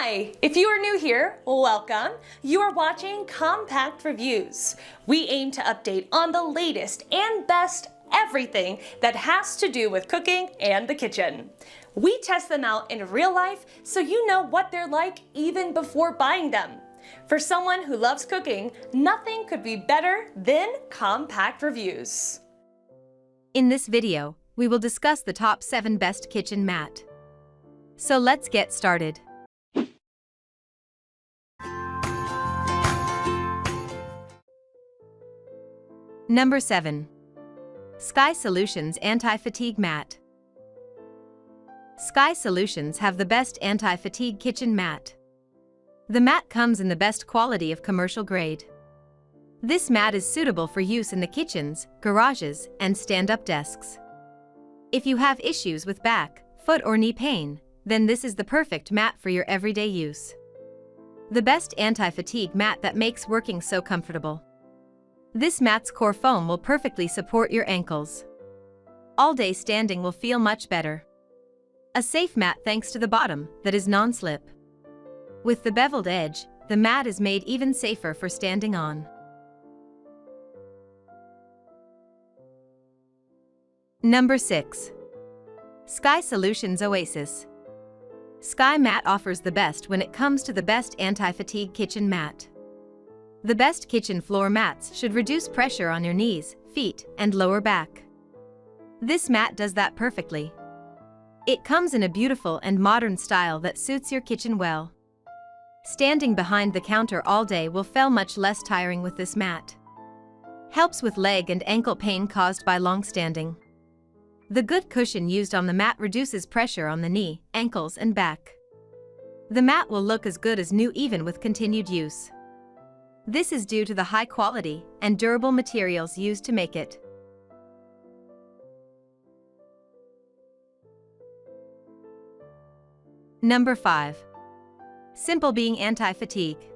Hi! If you are new here, welcome. You are watching Compact Reviews. We aim to update on the latest and best everything that has to do with cooking and the kitchen. We test them out in real life so you know what they're like even before buying them. For someone who loves cooking, nothing could be better than Compact Reviews. In this video, we will discuss the top 7 best kitchen mat. So let's get started. Number 7. Sky Solutions Anti-Fatigue Mat. Sky Solutions have the best anti-fatigue kitchen mat. The mat comes in the best quality of commercial grade. This mat is suitable for use in the kitchens, garages, and stand-up desks. If you have issues with back, foot, or knee pain, then this is the perfect mat for your everyday use. The best anti-fatigue mat that makes working so comfortable. This mat's core foam will perfectly support your ankles. All-day standing will feel much better. A safe mat thanks to the bottom that is non-slip. With the beveled edge, the mat is made even safer for standing on. Number 6. Sky Solutions Oasis. Sky Mat offers the best when it comes to the best anti-fatigue kitchen mat. The best kitchen floor mats should reduce pressure on your knees, feet, and lower back. This mat does that perfectly. It comes in a beautiful and modern style that suits your kitchen well. Standing behind the counter all day will feel much less tiring with this mat. Helps with leg and ankle pain caused by long standing. The good cushion used on the mat reduces pressure on the knee, ankles, and back. The mat will look as good as new even with continued use. This is due to the high quality and durable materials used to make it. Number 5. Simple Being Anti-Fatigue.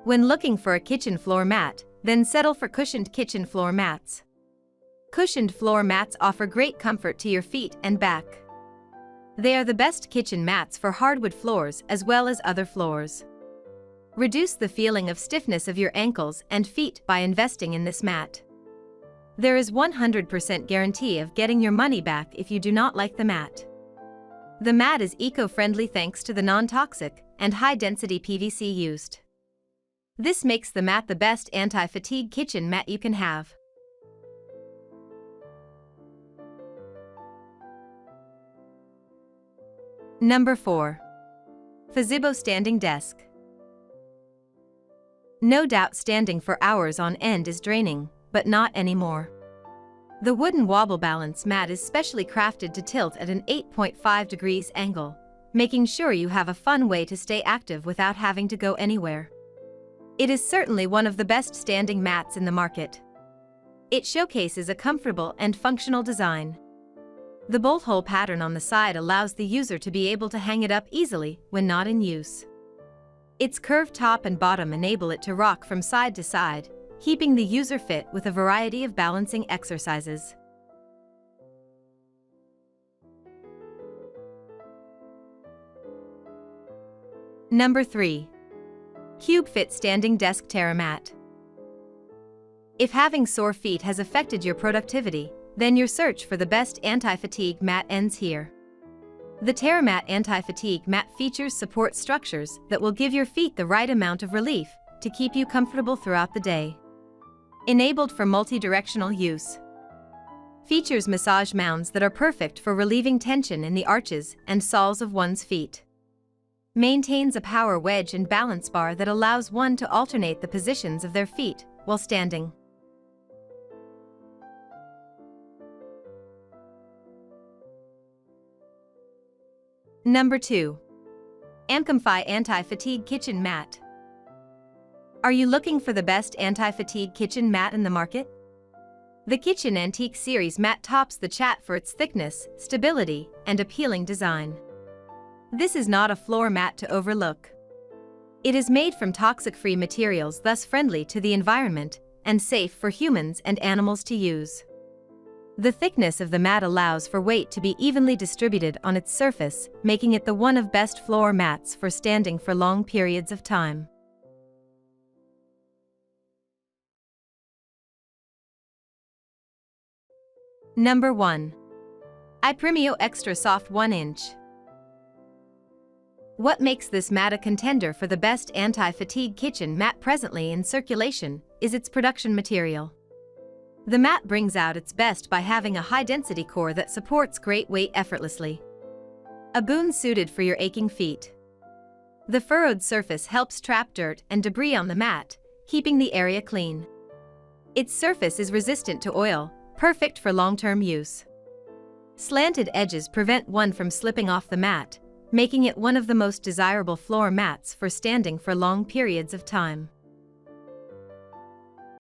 When looking for a kitchen floor mat, then settle for cushioned kitchen floor mats. Cushioned floor mats offer great comfort to your feet and back. They are the best kitchen mats for hardwood floors as well as other floors. Reduce the feeling of stiffness of your ankles and feet by investing in this mat. There is 100% guarantee of getting your money back if you do not like the mat. The mat is eco-friendly thanks to the non-toxic and high-density PVC used. This makes the mat the best anti-fatigue kitchen mat you can have. Number 4. FEZIBO Standing Desk. No doubt standing for hours on end is draining, but not anymore. The wooden wobble balance mat is specially crafted to tilt at an 8.5 degrees angle, making sure you have a fun way to stay active without having to go anywhere. It is certainly one of the best standing mats in the market. It showcases a comfortable and functional design. The bolt hole pattern on the side allows the user to be able to hang it up easily when not in use. Its curved top and bottom enable it to rock from side to side, keeping the user fit with a variety of balancing exercises. Number 3. CubeFit Standing Desk TerraMat. If having sore feet has affected your productivity, then your search for the best anti-fatigue mat ends here. The TerraMat anti-fatigue mat features support structures that will give your feet the right amount of relief to keep you comfortable throughout the day. Enabled for multi-directional use. Features massage mounds that are perfect for relieving tension in the arches and soles of one's feet. Maintains a power wedge and balance bar that allows one to alternate the positions of their feet while standing. Number 2. Amcomfy Anti-Fatigue Kitchen Mat. Are you looking for the best anti-fatigue kitchen mat in the market? The Kitchen Antique Series mat tops the chat for its thickness, stability, and appealing design. This is not a floor mat to overlook. It is made from toxic-free materials, thus friendly to the environment and safe for humans and animals to use. The thickness of the mat allows for weight to be evenly distributed on its surface, making it the one of best floor mats for standing for long periods of time. Number 1. iPrimio Extra Soft 1-inch. What makes this mat a contender for the best anti-fatigue kitchen mat presently in circulation is its production material. The mat brings out its best by having a high-density core that supports great weight effortlessly. A boon suited for your aching feet. The furrowed surface helps trap dirt and debris on the mat, keeping the area clean. Its surface is resistant to oil, perfect for long-term use. Slanted edges prevent one from slipping off the mat, making it one of the most desirable floor mats for standing for long periods of time.